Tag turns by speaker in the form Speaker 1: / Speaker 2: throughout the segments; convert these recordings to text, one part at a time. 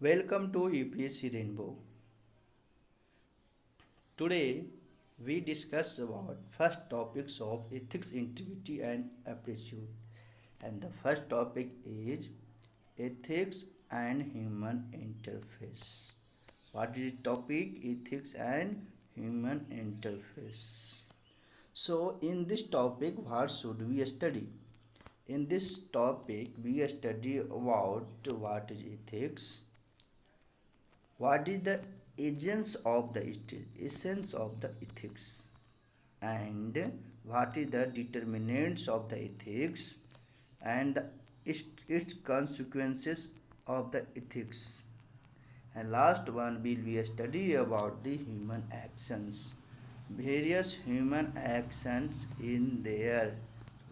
Speaker 1: Welcome to UPSC Rainbow. Today we discuss about first topics of ethics, integrity and aptitude. And the first topic is ethics and human interface. What is the topic? Ethics and human interface. So in this topic what should we study? In this topic we study about what is ethics, what is the essence of the ethics, and what is the determinants of the ethics, and its consequences of the ethics, and last one will be a study about the human actions, various human actions in there,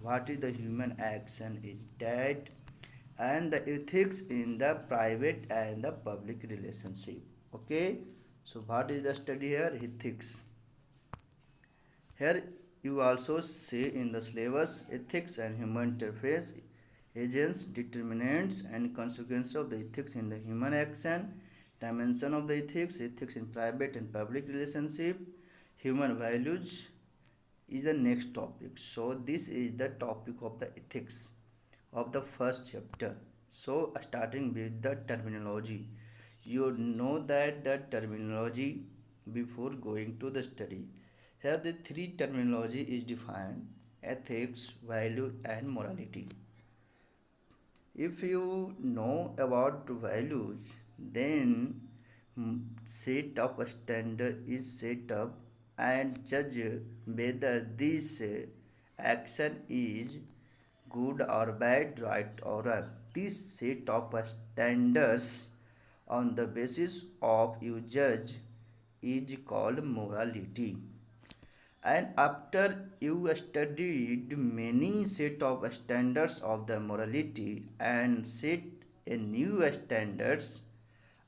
Speaker 1: what is the human action is that, and the ethics in the private and the public relationship. Okay, so what is the study here? Ethics. Here you also see in the syllabus ethics and human interface, agents, determinants and consequences of the ethics in the human action, dimension of the ethics, ethics in private and public relationship, human values is the next topic. So this is the topic of the ethics of the first chapter. So starting with the terminology, you know that the terminology before going to the study. Here the three terminology is defined: ethics, value and morality. If you know about values, then set up a standard is set up and judge whether this action is good or bad, right or wrong. This set of standards on the basis of you judge is called morality. And after you studied many set of standards of the morality and set a new standards,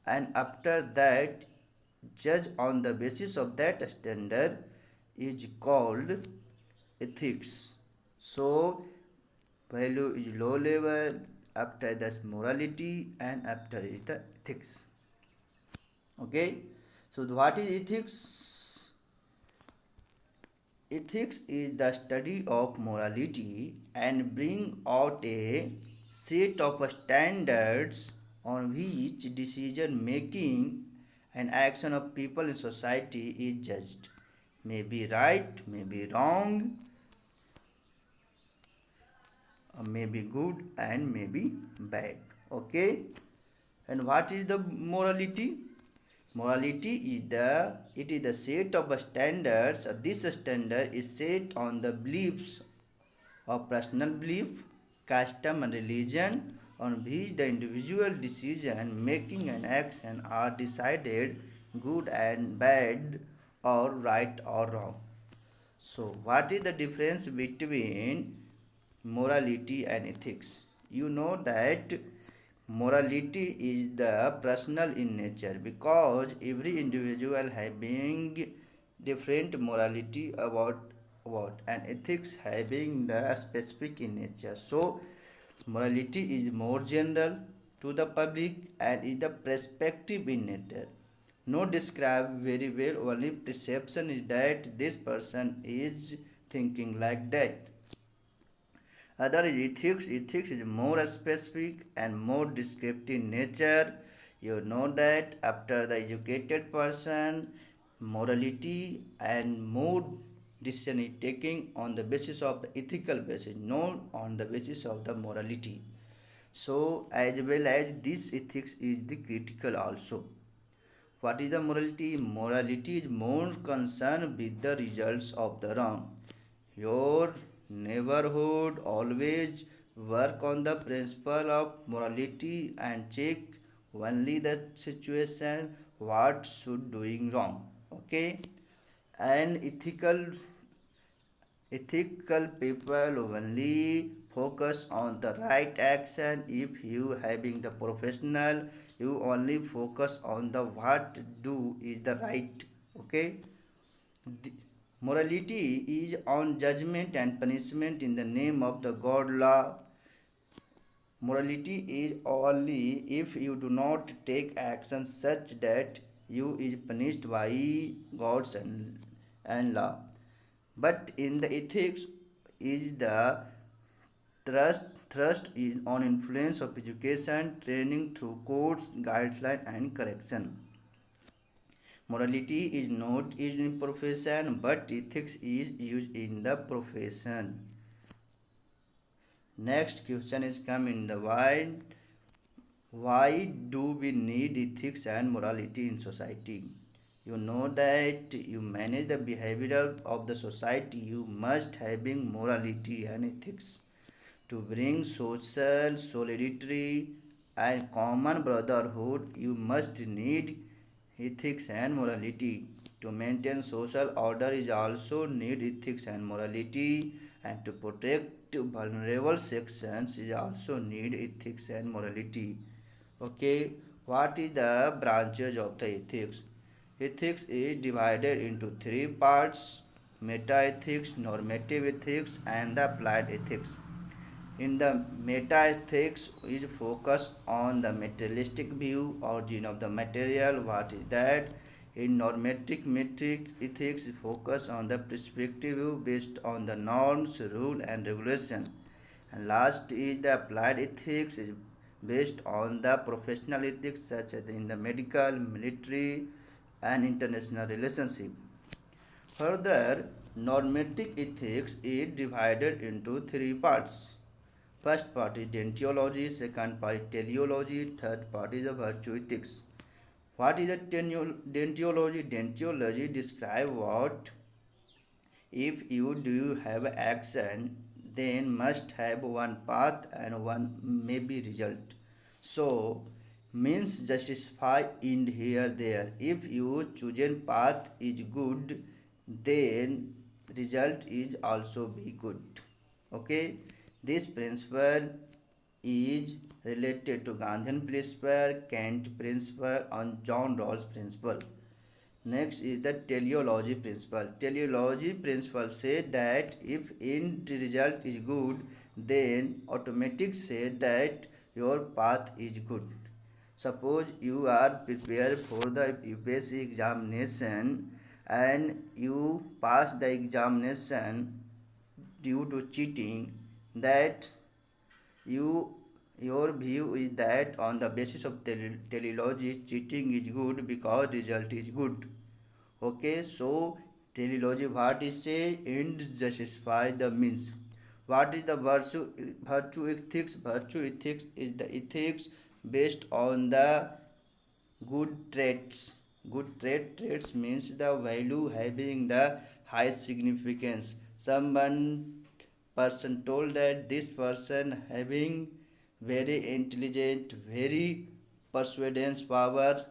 Speaker 1: and after that judge on the basis of that standard is called ethics. So value is low level, after that morality, and after is the ethics. Okay, so what is ethics? Ethics is the study of morality and bring out a set of standards on which decision making and action of people in society is judged. May be right, may be wrong, may be good and may be bad. Okay? And what is the morality? Morality is the set of standards. This standard is set on the beliefs of personal belief, custom and religion on which the individual decision making and action are decided good and bad or right or wrong. So what is the difference between morality and ethics? You know that morality is the personal in nature because every individual having different morality about what, and ethics having the specific in nature. So morality is more general to the public and is the perspective in nature. No describe very well, only perception is that this person is thinking like that. Other is ethics. Ethics is more specific and more descriptive in nature. You know that after the educated person, morality and more decision is taking on the basis of the ethical basis, not on the basis of the morality. So as well as this ethics is the critical also. What is the morality? Morality is more concerned with the results of the wrong. Your neighborhood always work on the principle of morality and check only the situation what should doing wrong. Okay, and ethical people only focus on the right action. If you having the professional, you only focus on the what do is the right. Okay, the morality is on judgment and punishment in the name of the god law. Morality is only if you do not take action such that you is punished by gods and law. But in the ethics is the thrust is on influence of education, training through codes, guideline and correction. Morality is not used in profession, but ethics is used in the profession. Next question is come in the why do we need ethics and morality in society? You know that you manage the behavior of the society, you must having morality and ethics to bring social solidarity and common brotherhood. You must need ethics and morality to maintain social order is also need ethics and morality, and to protect vulnerable sections is also need ethics and morality. Okay, what is the branches of the ethics? Ethics is divided into three parts: meta-ethics, normative ethics, and the applied ethics. In the meta-ethics is focused on the materialistic view, origin of the material, what is that. In normative metric ethics focus on the perspective view based on the norms, rule and regulation. And last is the applied ethics is based on the professional ethics such as in the medical, military and international relationship. Further, normative ethics is divided into three parts. First part is deontology, second part is teleology, third part is the virtue ethics. What is the deontology? Deontology describe what if you do have action, then must have one path and one maybe result. So means justify in here there. If you chosen path is good, then result is also be good. Okay, this principle is related to Gandhian principle, Kant principle, and John Rawls principle. Next is the teleology principle. Teleology principle say that if end result is good, then automatic say that your path is good. Suppose you are prepared for the UPSC examination and you pass the examination due to cheating, that you your view is that on the basis of teleology cheating is good because result is good. Okay, so teleology what is say end justify the means. What is the virtue ethics? Virtue ethics is the ethics based on the good traits. Traits means the value having the high significance. Someone person told that this person having very intelligent, very persuadance power,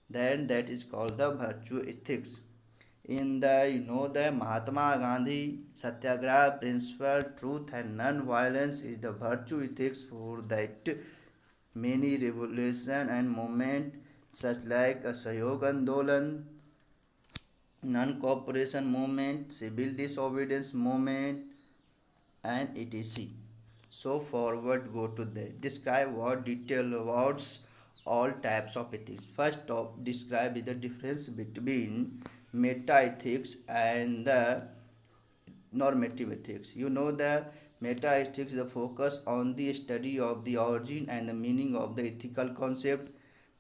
Speaker 1: then that is called the virtue ethics. In the the Mahatma Gandhi Satyagraha principle, truth and non-violence is the virtue ethics for that many revolution and movement such like a Sahयोग Andolan, non-cooperation movement, civil disobedience movement, and etc. So forward go to the describe what detail words all types of ethics. First of describe is the difference between meta ethics and the normative ethics. The meta ethics the focus on the study of the origin and the meaning of the ethical concept,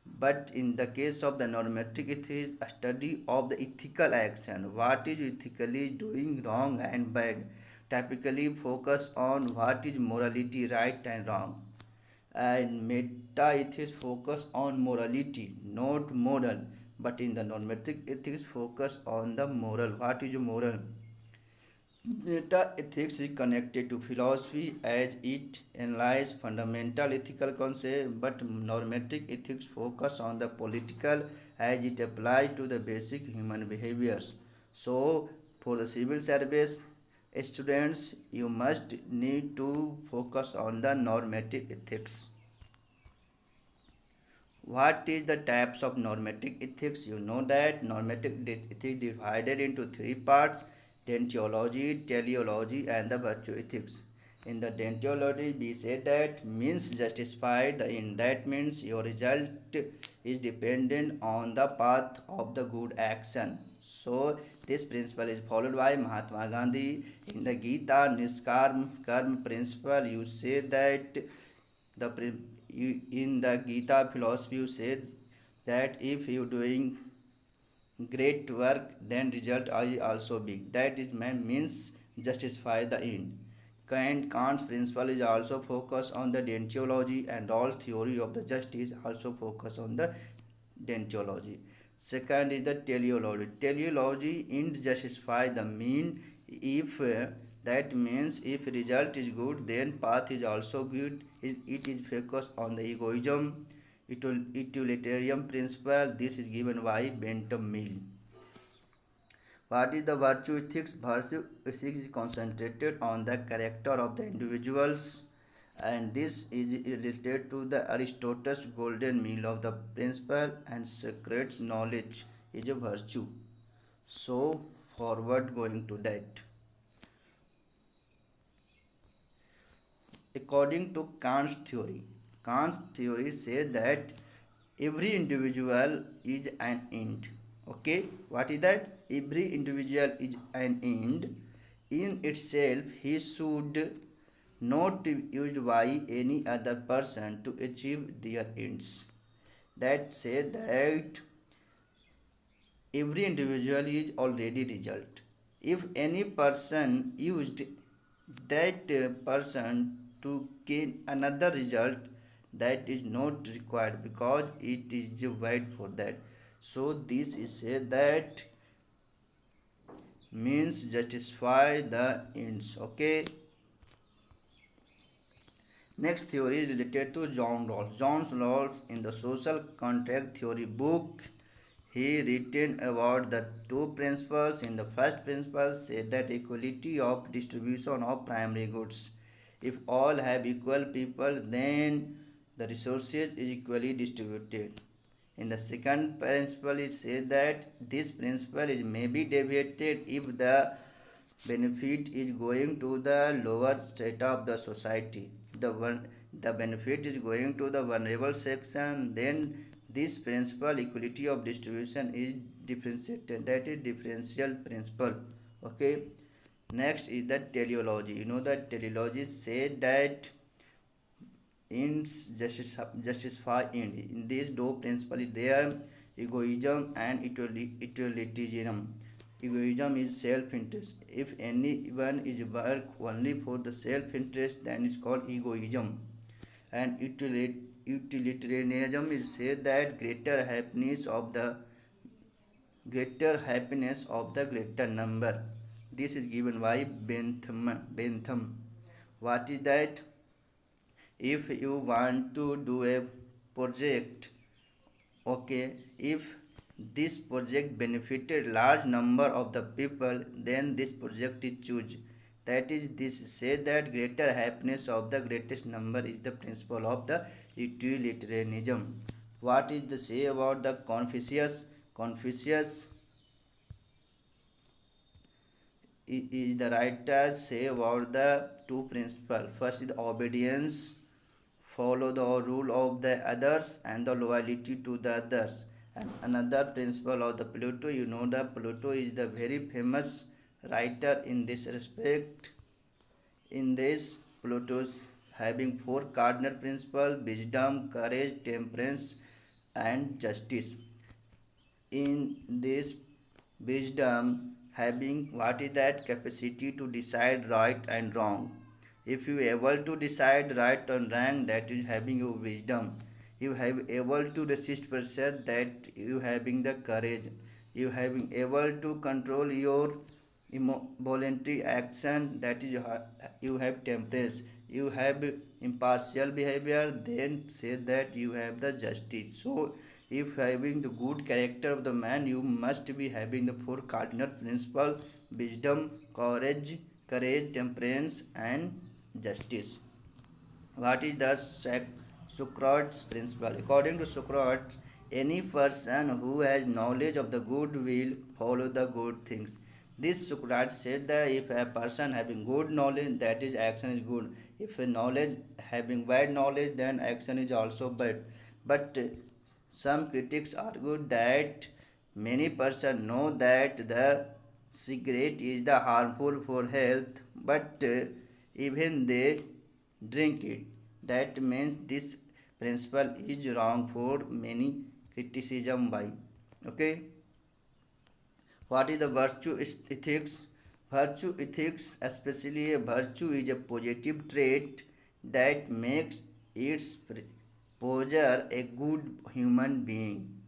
Speaker 1: but in the case of the normative ethics a study of the ethical action, what is ethically doing wrong and bad, typically focus on what is morality right and wrong. And meta ethics focus on morality, not moral, but in the normative ethics focus on the moral, what is moral. Meta ethics is connected to philosophy as it analyzes fundamental ethical concepts, but normative ethics focus on the political as it applies to the basic human behaviors. So, for the civil service students, you must need to focus on the normative ethics. What is the types of normative ethics? You know that normative ethics divided into three parts: deontology, teleology, and the virtue ethics. In the deontology, we say that means justify the end. That means your result is dependent on the path of the good action. So this principle is followed by Mahatma Gandhi. In the Gita Niskarm Karma principle, you say that in the Gita philosophy you say that if you doing great work, then result is also big. That is means justify the end. Kant's principle is also focused on the deontology, and Rawls' theory of the justice also focus on the deontology. Second is the teleology. Teleology in justify the mean. If that means if result is good, then path is also good. It is focused on the egoism, utilitarian principle. This is given by Bentham Mill. What is the virtue ethics? Virtue ethics is concentrated on the character of the individuals, and this is related to the Aristotle's golden meal of the principle and secrets knowledge is a virtue. So forward going to that. According to Kant's theory says that every individual is an end. Okay, what is that? Every individual is an end in itself. He should not be used by any other person to achieve their ends. That says that every individual is already result. If any person used that person to gain another result, that is not required because it is wide for that. So this is said that means justify the ends. Okay. Next theory is related to John Rawls. John Rawls in the social contract theory book, he written about the two principles. In the first principle said that equality of distribution of primary goods. If all have equal people, then the resources is equally distributed. In the second principle, it says that this principle is may be deviated if the benefit is going to the lower strata of the society. The benefit is going to the vulnerable section, then this principle equality of distribution is differentiated. That is differential principle. Okay. Next is the teleology. You know that teleology said that ends justify end. In these two principles there egoism and utilitarianism. Egoism is self-interest. If anyone is work only for the self-interest, then it's called egoism. And utilitarianism is said that greater happiness of the greater number. This is given by Bentham. What is that? If you want to do a project, okay, if this project benefited large number of the people, then this project is choose. That is, this say that greater happiness of the greatest number is the principle of the utilitarianism. What is the say about the Confucius is the writer say about the two principles. First is obedience, follow the rule of the others, and the loyalty to the others. And another principle of the Plato, you know the Plato is the very famous writer in this respect. In this, Plato's having four cardinal principles: wisdom, courage, temperance, and justice. In this wisdom, having what is that capacity to decide right and wrong. If you able to decide right and wrong, that is having your wisdom. You have able to resist pressure, that you having the courage. You having able to control your voluntary action, that is you have temperance. You have impartial behavior, then say that you have the justice. So if having the good character of the man, you must be having the four cardinal principles: wisdom, courage, temperance, and justice. What is the Socrates principle? According to Socrates, any person who has knowledge of the good will follow the good things. This Socrates said that if a person having good knowledge, that is action is good. If a knowledge having bad knowledge, then action is also bad. But some critics argue that many persons know that the cigarette is the harmful for health, but even they drink it. That means this principle is wrong for many criticism by. Okay. What is the virtue ethics? Virtue ethics, especially a virtue, is a positive trait that makes its possessor a good human being.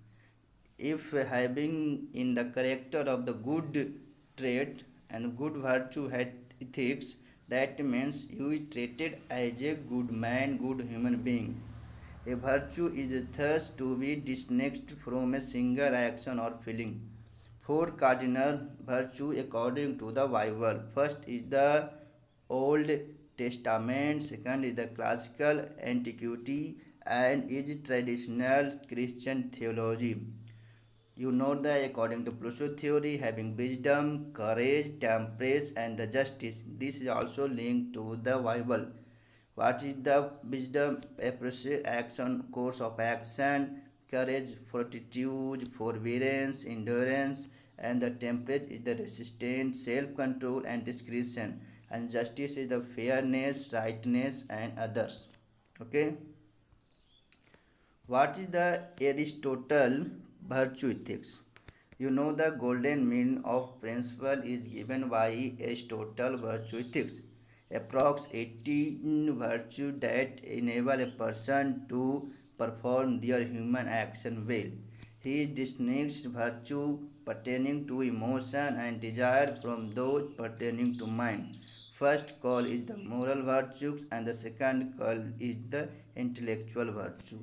Speaker 1: If having in the character of the good trait and good virtue had ethics, that means you is treated as a good man, good human being. A virtue is thus to be distinguished from a single action or feeling. Four cardinal virtues according to the Bible. First is the Old Testament, second is the classical antiquity, and is traditional Christian theology. You know that according to Pluto theory, having wisdom, courage, temperance, and the justice. This is also linked to the Bible. What is the wisdom? Appreciate action, course of action, courage, fortitude, forbearance, endurance, and the temperance is the resistance, self-control, and discretion. And justice is the fairness, rightness, and others. Okay. What is the Aristotle virtue ethics? You know the golden mean of principle is given by Aristotle virtue ethics. Approx 18 virtue that enable a person to perform their human action well. He distinguished virtue pertaining to emotion and desire from those pertaining to mind. First call is the moral virtues and the second call is the intellectual virtue.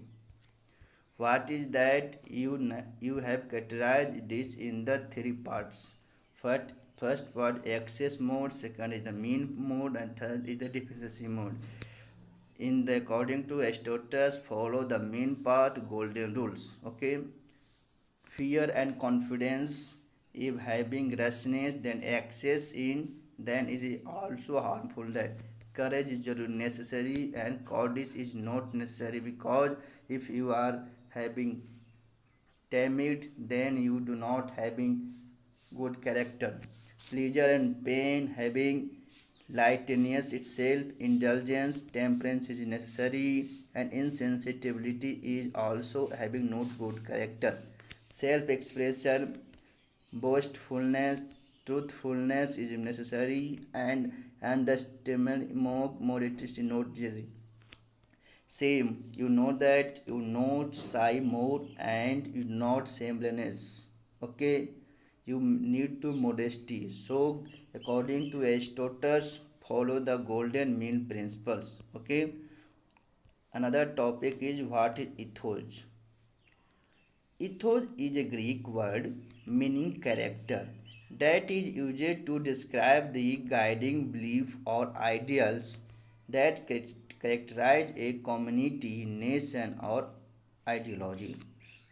Speaker 1: What is that? You have categorized this in the three parts. First part access mode, second is the mean mode, and third is the deficiency mode. In the according to Aristotle, follow the mean path golden rules. Okay. Fear and confidence, if having rashness, then access in, then it is also harmful. That courage is necessary and cowardice is not necessary, because if you are having timid, then you do not having good character. Pleasure and pain, having lightness itself, indulgence, temperance is necessary, and insensitivity is also having not good character. Self-expression, boastfulness, truthfulness is necessary, and understatement, modesty is not necessary. Same, you know that you not shy more and you not shamelessness. Okay, you need to modesty. So, according to Aristotle, follow the golden mean principles. Okay, another topic is what is ethos. Ethos is a Greek word meaning character that is used to describe the guiding belief or ideals that characterize a community, nation, or ideology.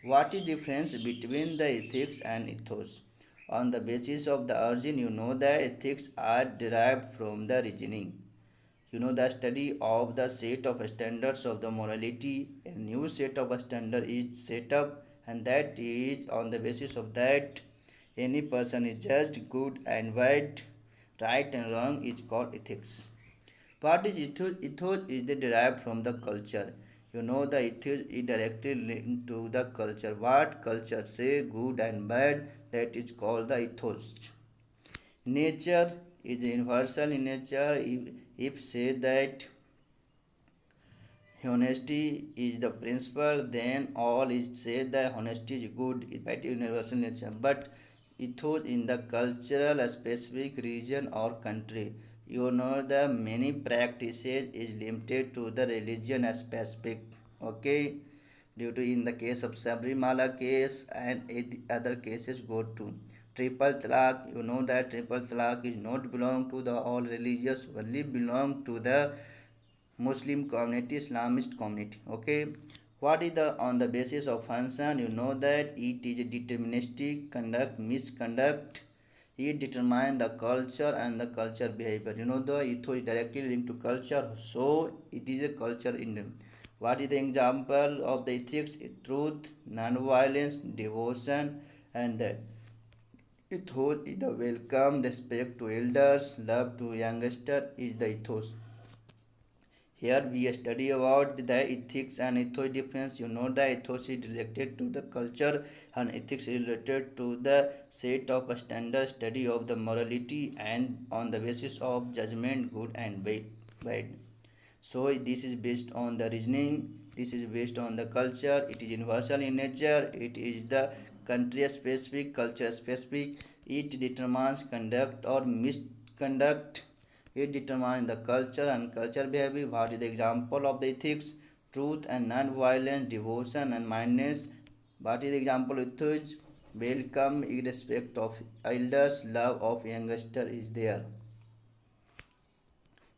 Speaker 1: What is the difference between the ethics and ethos? On the basis of the origin, you know that ethics are derived from the reasoning. You know the study of the set of standards of the morality. A new set of standard is set up, and that is on the basis of that any person is judged good and bad, right and wrong is called ethics. What is ethos? Ethos is derived from the culture. You know the ethos is directly linked to the culture. What culture say good and bad, that is called the ethos. Nature is universal in nature. If say that honesty is the principle, then all is say that honesty is good, that universal nature. But ethos in the cultural a specific region or country. You know the many practices is limited to the religion as specific. Okay, due to in the case of Sabrimala case and other cases go to triple talaq. You know that triple talaq is not belong to the all religious, only belong to the Muslim community, Islamist community. Okay, what is the on the basis of function? You know that it is a deterministic conduct, misconduct. It determines the culture and the culture behavior. You know, the ethos is directly linked to culture, so it is a culture in them. What is the example of the ethics? Truth, non-violence, devotion, and the ethos is the welcome, respect to elders, love to youngster is the ethos. Here we study about the ethics and ethos difference. You know, the ethos is related to the culture and ethics is related to the set of a standard study of the morality and on the basis of judgment good and bad. So this is based on the reasoning, this is based on the culture, it is universal in nature, it is the country specific, culture specific, it determines conduct or misconduct, it determines the culture and culture behavior. What is the example of the ethics? Truth and non-violence, devotion and mindness. What is the example of ethics? Welcome, respect of elders, love of youngster is there.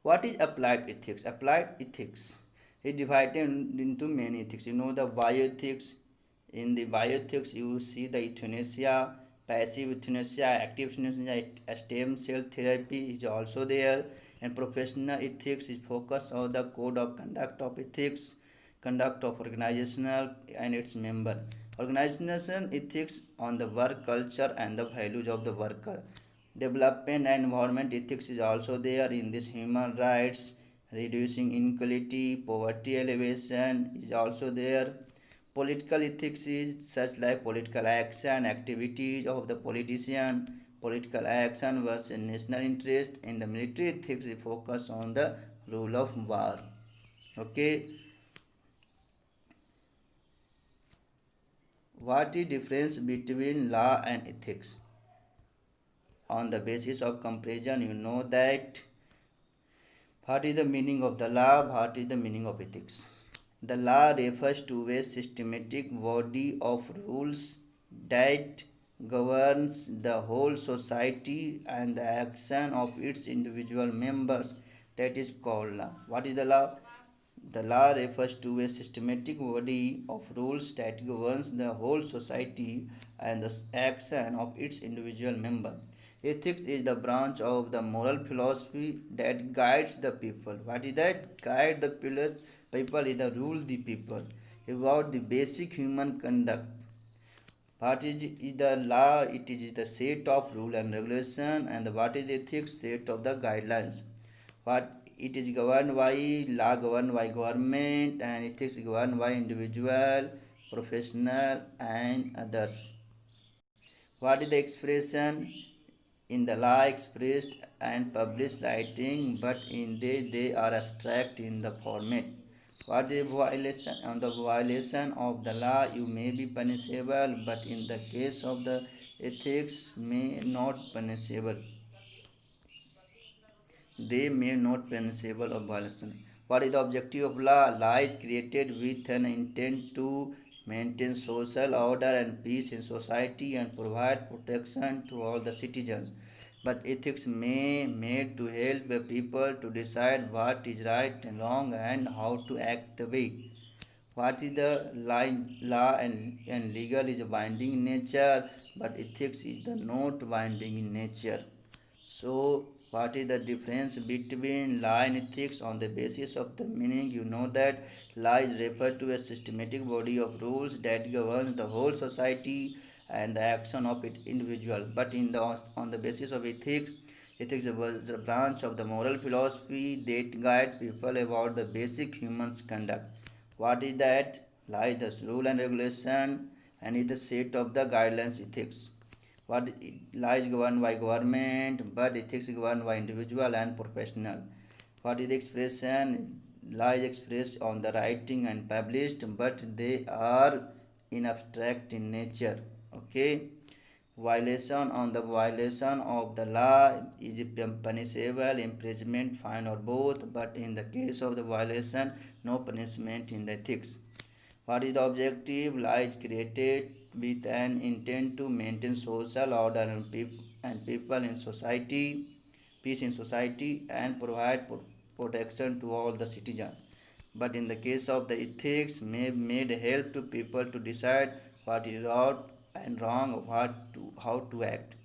Speaker 1: What is applied ethics? Applied ethics is divided into many ethics. You know, the bioethics. In the bioethics, you see the euthanasia, passive euthanasia, active euthanasia, stem cell therapy is also there. And professional ethics is focused on the code of conduct of ethics, conduct of organizational and its member. Organization ethics on the work culture and the values of the worker. Development and environment ethics is also there in this human rights, reducing inequality, poverty elevation is also there. Political ethics is such like political action, activities of the politician, political action versus national interest. In the military ethics, we focus on the rule of war. Okay, what is difference between law and ethics? On the basis of comparison, you know that what is the meaning of the law? What is the meaning of ethics? The law refers to a systematic body of rules that governs the whole society and the action of its individual members. That is called law. What is the law? The law refers to a systematic body of rules that governs the whole society and the action of its individual member. Ethics is the branch of the moral philosophy that guides the people. What is that? Guide the people is the rule the people about the basic human conduct. What is the law? It is the set of rule and regulation, and what is ethics? Set of the guidelines. What it is governed by law, governed by government, and ethics governed by individual, professional, and others. What is the expression? In the law expressed and published writing, but in they are abstract in the format. What is violation? On the violation of the law, you may be punishable, but in the case of the ethics, may not punishable. They may not punishable of violation. What is the objective of law? Law is created with an intent to maintain social order and peace in society and provide protection to all the citizens. But ethics may made to help the people to decide what is right and wrong and how to act the way. What is the line? Law and legal is binding in nature, but ethics is the not binding in nature. So, what is the difference between law and ethics? On the basis of the meaning, you know that law is referred to a systematic body of rules that governs the whole society and the action of its individual. But on the basis of ethics, ethics is a branch of the moral philosophy that guide people about the basic human conduct. What is that? Law is the rule and regulation and is the set of the guidelines ethics. What law is governed by government, but ethics is governed by individual and professional. What is the expression? Law is expressed on the writing and published, but they are in abstract in nature. Okay. Violation on the violation of the law is punishable, imprisonment, fine, or both, but in the case of the violation, no punishment in the ethics. What is the objective? Law is created with an intent to maintain social order and people in society, peace in society, and provide protection to all the citizens. But in the case of the ethics, may made help to people to decide what is right and wrong, how to act.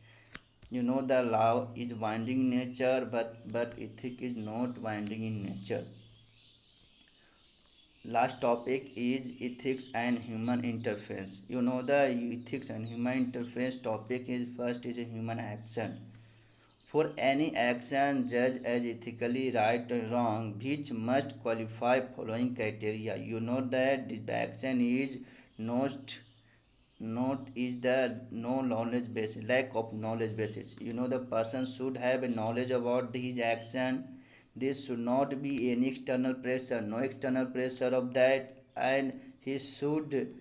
Speaker 1: You know the law is binding in nature, but ethic is not binding in nature. Last topic is ethics and human interface. You know the ethics and human interface topic is first is a human action. For any action judged as ethically right or wrong, which must qualify following criteria. You know that the action is not is the no knowledge basis, lack of knowledge basis. You know the person should have a knowledge about his action. This should not be any external pressure, no external pressure of that, and he should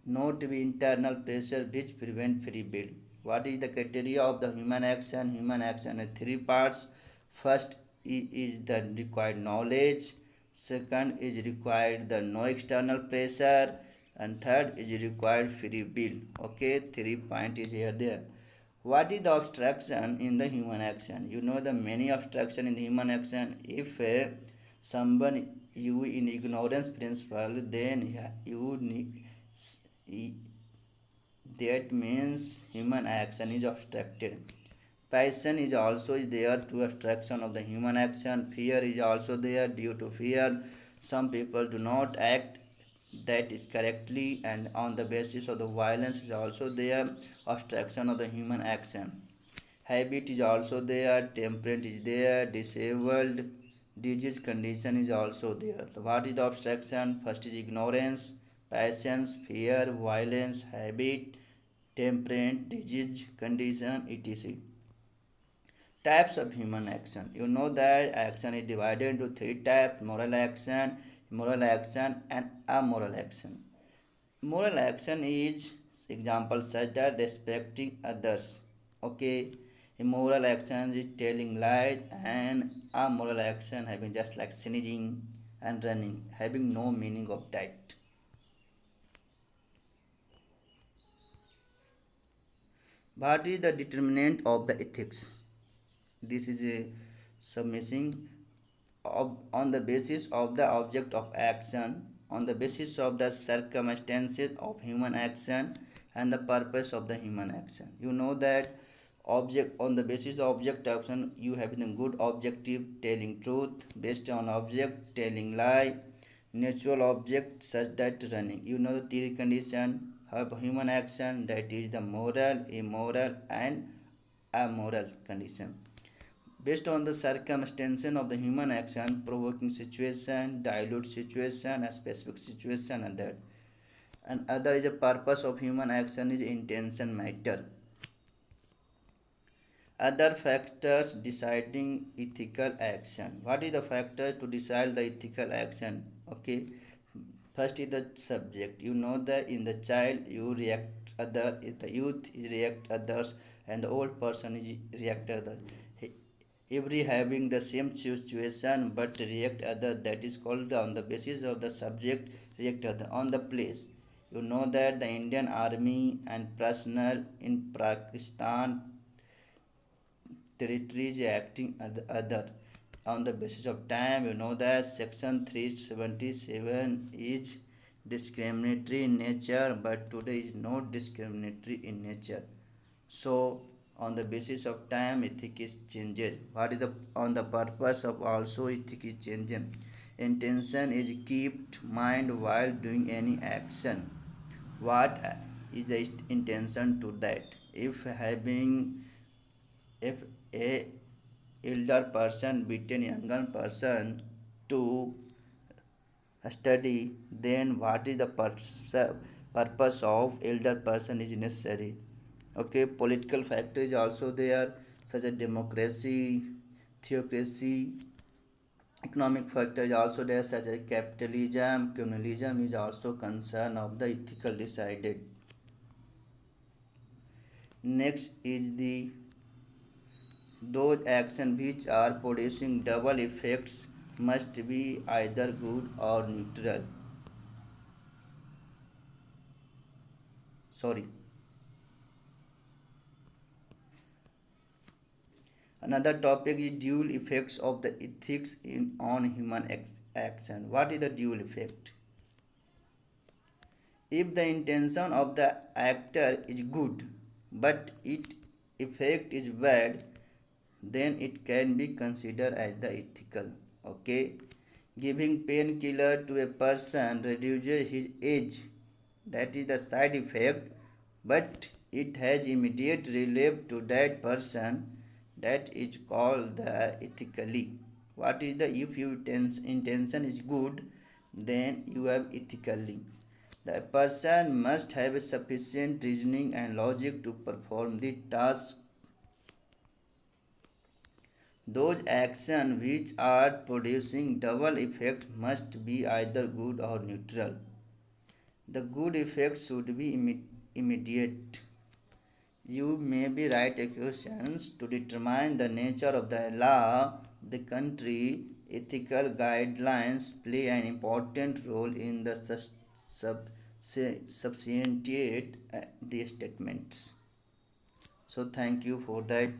Speaker 1: not be internal pressure which prevent free will. What is the criteria of the human action? Human action has three parts. First is the required knowledge. Second is required the no external pressure, and third is required free will. Okay, 3 point is here there. What is the obstruction in the human action? You know the many obstruction in the human action. If someone you in ignorance principle, then you need, that means human action is obstructed. Passion is also there to obstruction of the human action. Fear is also there. Due to fear, some people do not act that is correctly, and on the basis of the violence is also there, obstruction of the human action. Habit is also there. Temperament is there. Disabled, disease condition is also there. So what is the obstruction? First is ignorance, passions, fear, violence, habit, temperament, disease condition, etc. Types of human action. You know that action is divided into three types: moral action, and amoral action. Moral action is example such as respecting others. Okay, immoral action is telling lies, and amoral action having just like sneezing and running, having no meaning of that. What is the determinant of the ethics? This is a submission on the basis of the object of action, on the basis of the circumstances of human action, and the purpose of the human action. You know that object on the basis of object action, you have the good objective telling truth, based on object telling lie, natural object such that running. You know the three condition of human action, that is the moral, immoral, and amoral condition. Based on the circumstances of the human action, provoking situation, dilute situation, a specific situation, and that. And other is a purpose of human action is intention matter. Other factors deciding ethical action. What is the factor to decide the ethical action? Okay, first is the subject. You know that in the child you react other, the youth react others, and the old person is react other. Every having the same situation but react other, that is called on the basis of the subject react other. On the place, you know that the Indian army and personnel in Pakistan territories acting other. On the basis of time, you know that section 377 is discriminatory in nature, but today is not discriminatory in nature. So on the basis of time, ethic is changes. What is the on the purpose of also ethic is changing. Intention is kept mind while doing any action. What is the intention to that? If a elder person beaten younger person to study, then what is the purpose of elder person is necessary. Okay, political factor is also there, such as democracy, theocracy. Economic factor is also there, such as capitalism. Communalism is also concern of the ethical decided. Next is the those actions which are producing double effects must be either good or neutral. Sorry. Another topic is dual effects of the ethics on human action. What is the dual effect? If the intention of the actor is good, but it effect is bad, then it can be considered as the ethical. Okay, giving painkiller to a person reduces his age, that is the side effect, but it has immediate relief to that person, that is called the ethically. What is the, if your intention is good, then you have ethically. The person must have a sufficient reasoning and logic to perform the task. Those actions which are producing double effect must be either good or neutral. The good effect should be immediate. You may be write equations to determine the nature of the law. The country ethical guidelines play an important role in the substantiate the statements. So thank you for that.